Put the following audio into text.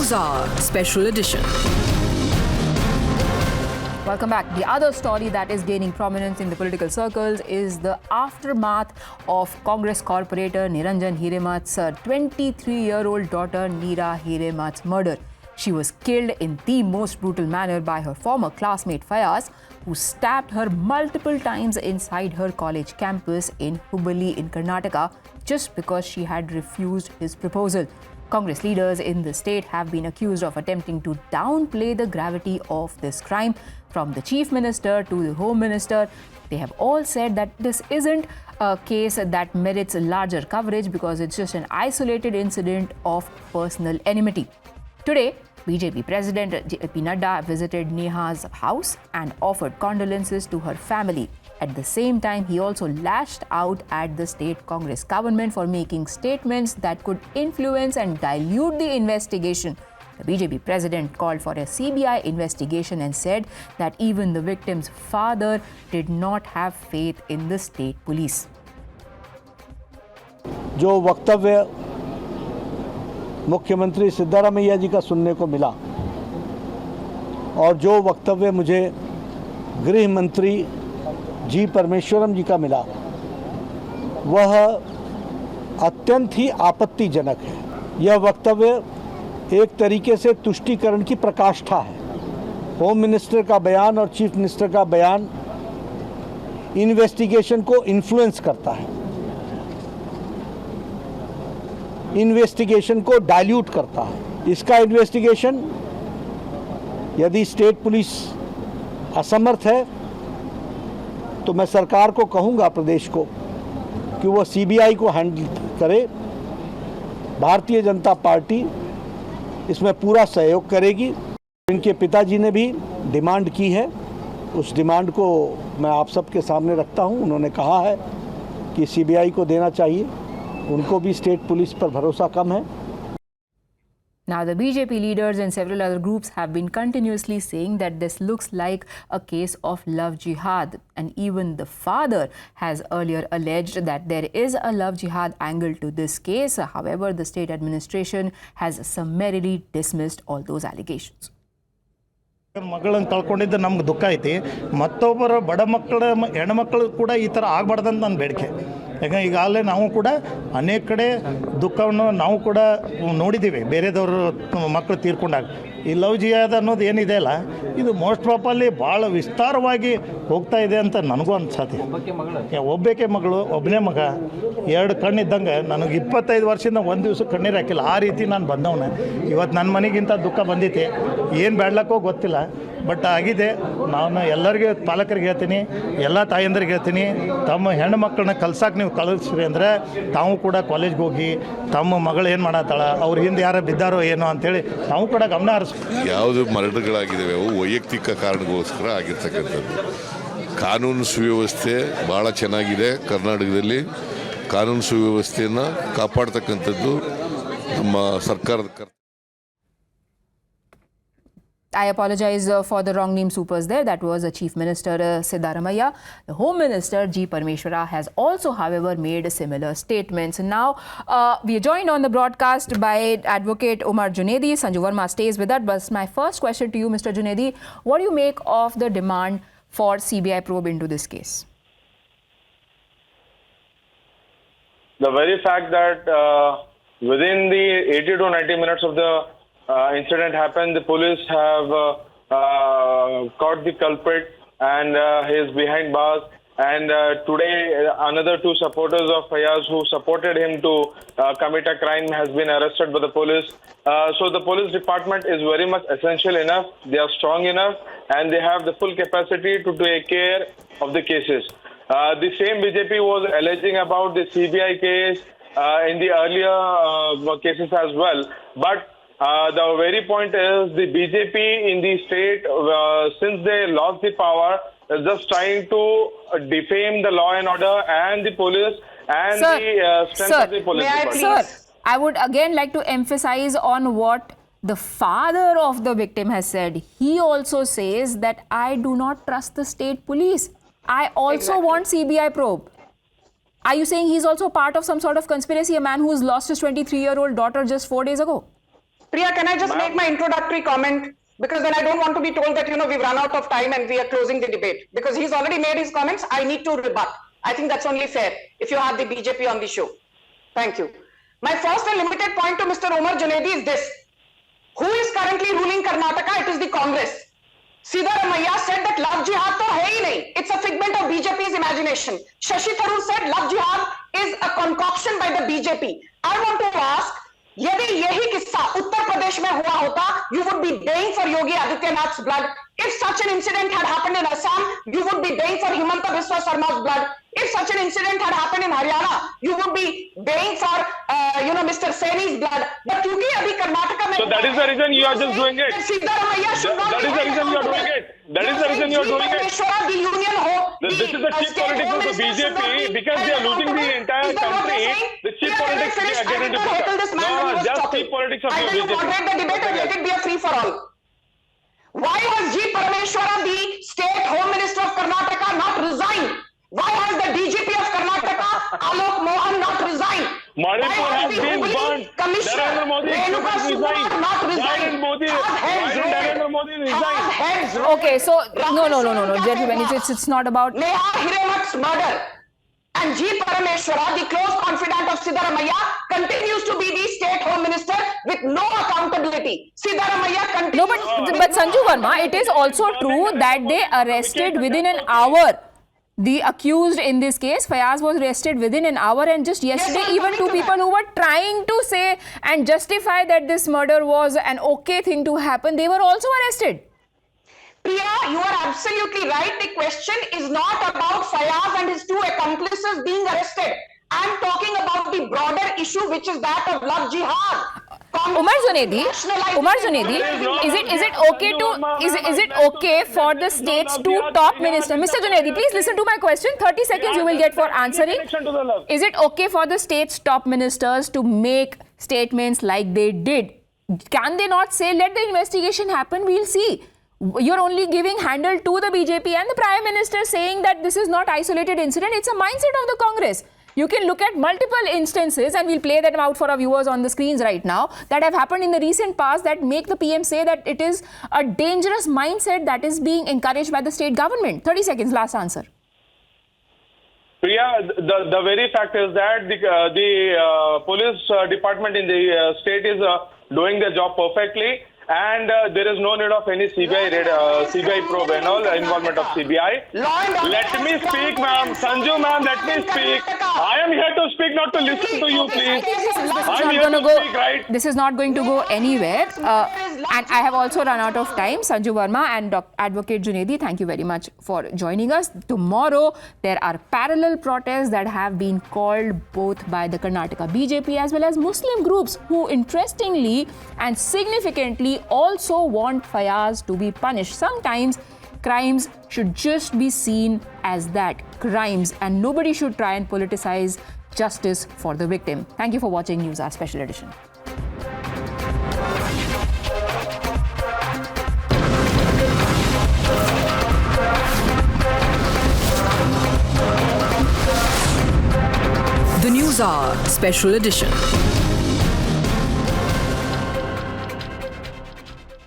News Hour Special Edition. Welcome back. The other story that is gaining prominence in the political circles is the aftermath of Congress corporator Niranjan Hiremath's 23-year-old daughter Neera Hiremath's murder. She was killed in the most brutal manner by her former classmate Fayaz, who stabbed her multiple times inside her college campus in Hubballi in Karnataka just because she had refused his proposal. Congress leaders in the state have been accused of attempting to downplay the gravity of this crime. From the Chief Minister to the Home Minister, they have all said that this isn't a case that merits larger coverage because it's just an isolated incident of personal enmity. Today, BJP President JP Nadda visited Neha's house and offered condolences to her family. At the same time, he also lashed out at the state Congress government for making statements that could influence and dilute the investigation. The BJP president called for a CBI investigation and said that even the victim's father did not have faith in the state police. जो वक्तव्य मुख्यमंत्री सिद्धारमैया जी का सुनने को मिला और जो वक्तव्य मुझे गृह मंत्री जी परमेश्वरम जी का मिला वह अत्यंत ही आपत्तिजनक है। यह वक्तव्य एक तरीके से तुष्टीकरण की प्रकाष्ठा है। होम मिनिस्टर का बयान और चीफ मिनिस्टर का बयान इन्वेस्टिगेशन को इन्फ्लुएंस करता है, इन्वेस्टिगेशन को डाइल्यूट करता है। इसका इन्वेस्टिगेशन यदि स्टेट पुलिस असमर्थ है तो मैं सरकार को कहूँगा, प्रदेश को, कि वो सीबीआई को हैंडल करे। भारतीय जनता पार्टी इसमें पूरा सहयोग करेगी। इनके पिताजी ने भी डिमांड की है, उस डिमांड को मैं आप सबके सामने रखता हूं। उन्होंने कहा है कि सीबीआई को देना चाहिए, उनको भी स्टेट पुलिस पर भरोसा कम है। Now, the BJP leaders and several other groups have been continuously saying that this looks like a case of love jihad. And even the father has earlier alleged that there is a love jihad angle to this case. However, the state administration has summarily dismissed all those allegations. ಮಗಳನ್ನು ಕಳ್ಕೊಂಡಿದ್ದು ನಮ್ಗೆ ದುಃಖ ಐತಿ. ಮತ್ತೊಬ್ಬರ ಬಡ ಮಕ್ಕಳ ಹೆಣ್ಮಕ್ಳು ಕೂಡ ಈ ಥರ ಆಗಬಾರ್ದಂತ ನನ್ನ ಬೇಡಿಕೆ. ಯಾಕಂದ್ರೆ ಈಗಾಗಲೇ ನಾವು ಕೂಡ ಅನೇಕ ಕಡೆ ದುಃಖವನ್ನು ನಾವು ಕೂಡ ನೋಡಿದ್ದೀವಿ, ಬೇರೆದವರು ಮಕ್ಕಳು ತೀರ್ಕೊಂಡಾಗ. ಈ ಲವ್ ಜಿಹಾದ್ ಅನ್ನೋದು ಏನಿದೆ ಅಲ್ಲ, ಇದು ಮೋಸ್ಟ್ ಪ್ರಾಪರ್ಲಿ ಭಾಳ ವಿಸ್ತಾರವಾಗಿ ಹೋಗ್ತಾ ಇದೆ ಅಂತ ನನಗೂ ಅನ್ಸತ್ತೆ. ಒಬ್ಬಾಕೆ ಮಗಳು, ಒಬ್ಬನೇ ಮಗ, ಎರಡು ಕಣ್ಣಿದ್ದಂಗೆ ನನಗೆ 25 ವರ್ಷದಿಂದ ಒಂದು ದಿವಸ ಕಣ್ಣೀರು ಹಾಕಿಲ್ಲ. ಆ ರೀತಿ ನಾನು ಬಂದವನ. ಇವತ್ತು ನನ್ನ ಮನೆಗಿಂತ ದುಃಖ ಬಂದಿತ್ತೆ. ಏನು ಬೇಡ್ಲಕ್ಕೋ ಗೊತ್ತಿಲ್ಲ, ಬಟ್ ಆಗಿದೆ. ನಾನು ಎಲ್ಲರಿಗೆ ಪಾಲಕರಿಗೆ ಹೇಳ್ತೀನಿ, ಎಲ್ಲ ತಾಯಂದ್ರಿಗೆ ಹೇಳ್ತೀನಿ, ತಮ್ಮ ಹೆಣ್ಣು ಮಕ್ಕಳನ್ನ ಕಲ್ಸಕ್ಕೆ ನೀವು ಕಳಿಸ್ರಿ ಅಂದರೆ ತಾವು ಕೂಡ ಕಾಲೇಜ್ಗೆ ಹೋಗಿ ತಮ್ಮ ಮಗಳು ಏನು ಮಾಡತ್ತಾಳ, ಅವ್ರ ಹಿಂದೆ ಯಾರು ಬಿದ್ದಾರೋ ಏನೋ ಅಂಥೇಳಿ ತಾವು ಕೂಡ ಗಮನ ಹರಿಸ್. ಯಾವುದು ಮರಣಗಳಾಗಿದ್ದಾವೆ ಅವು ವೈಯಕ್ತಿಕ ಕಾರಣಗೋಸ್ಕರ ಆಗಿರ್ತಕ್ಕಂಥದ್ದು. ಕಾನೂನು ಸುವ್ಯವಸ್ಥೆ ಭಾಳ ಚೆನ್ನಾಗಿದೆ. ಕರ್ನಾಟಕದಲ್ಲಿ ಕಾನೂನು ಸುವ್ಯವಸ್ಥೆಯನ್ನು ಕಾಪಾಡ್ತಕ್ಕಂಥದ್ದು ನಮ್ಮ ಸರ್ಕಾರದ I apologize for the wrong name supers there. That was Chief Minister Siddaramaiah. The Home Minister G. Parmeshwara has also, however, made similar statements. Now, we are joined on the broadcast by Advocate Umar Junaidi. Sanju Verma stays with us. But my first question to you, Mr. Junaidi, what do you make of the demand for CBI probe into this case? The very fact that within the 80 to 90 minutes of the incident happened, the police have caught the culprit and he is behind bars. And today, another 2 supporters of Fayaz who supported him to commit a crime has been arrested by the police. So the police department is very much essential enough. They are strong enough and they have the full capacity to take care of the cases. The same BJP was alleging about the CBI case in the earlier cases as well. But the very point is the BJP in the state, since they lost the power, is just trying to defame the law and order and the police and the strength of the police department. Sir, I would again like to emphasize on what the father of the victim has said. He also says that I do not trust the state police. I also want CBI probe. Are you saying he's also part of some sort of conspiracy, a man who's lost his 23-year-old daughter just 4 days ago? Priya, can I just make my introductory comment? Because then I don't want to be told that, we've run out of time and we are closing the debate. Because he's already made his comments, I need to rebut. I think that's only fair if you have the BJP on the show. Thank you. My first and limited point to Mr. Omar Junaidi is this. Who is currently ruling Karnataka? It is the Congress. Siddaramaiah said that love jihad to hai hi nahi. It's a figment of BJP's imagination. Shashi Tharoor said love jihad is a concoction by the BJP. I want to ask, यदि यही किस्सा उत्तर प्रदेश में हुआ होता, you would be baying for Yogi Adityanath's blood. If such an incident had happened in Assam, you would be baying for Himanta Biswa Sarma's blood. If such an incident had happened in Haryana, you would be baying for, Mr. Saini's blood. But क्योंकि अभी कर्नाटका में, So that is the reason you are just doing it. Siddaramaiah should not That is the reason you are doing it. That is the reason you are doing it. The union This is the cheap politics of the BJP because they are losing the entire country. The cheap politics they are getting to pick up. No, just cheap politics of the Either you BJP. moderate the debate or let it be a free for all. Why has G. Parameshwara, the State Home Minister of Karnataka, not resigned? Why has the DGP of Karnataka, Alok Mohan, not resigned? Manipur has been burnt. Narendra Modi has resigned. Why did Narendra Modi resign? Okay, so no, gentlemen, it's not about. Neha Hiremath's murder. And G. Parameshwara, the close confidant of Siddaramaiah, continues to be the State Home Minister with no accountability. Siddaramaiah continues. No, but Sanju Verma, it is also true that they arrested within an hour. The accused in this case, Fayaz, was arrested within an hour, and just yesterday, even two people who were trying to say and justify that this murder was an okay thing to happen, they were also arrested. Priya, you are absolutely right. The question is not about Fayaz and his two accomplices being arrested. I'm talking about the broader issue, which is that of love jihad. Umar Junaidi, is it okay for the state's two top ministers? Mr. Junaidi, please listen to my question. 30 seconds you will get for answering. Is it okay for the state's top ministers to make statements like they did? Can they not say, let the investigation happen, we'll see? You're only giving handle to the BJP and the Prime Minister saying that this is not isolated incident. It's a mindset of the Congress. You can look at multiple instances, and we'll play them out for our viewers on the screens right now, that have happened in the recent past that make the PM say that it is a dangerous mindset that is being encouraged by the state government. 30 seconds, last answer. Priya, the very fact is that the police department in the state is doing their job perfectly. And there is no need of any CBI probe and all involvement of CBI. Let me speak, ma'am. Sanju, ma'am, let me speak. I am here to speak, not to listen to you, please. This is not going to go anywhere. And I have also run out of time. Sanju Verma and Advocate Junaidi, thank you very much for joining us. Tomorrow, there are parallel protests that have been called both by the Karnataka BJP as well as Muslim groups who, interestingly and significantly, also want Fayaz to be punished. Sometimes crimes should just be seen as that, crimes, and nobody should try and politicize justice for the victim. Thank you for watching NewsHour Special Edition. The NewsHour Special Edition.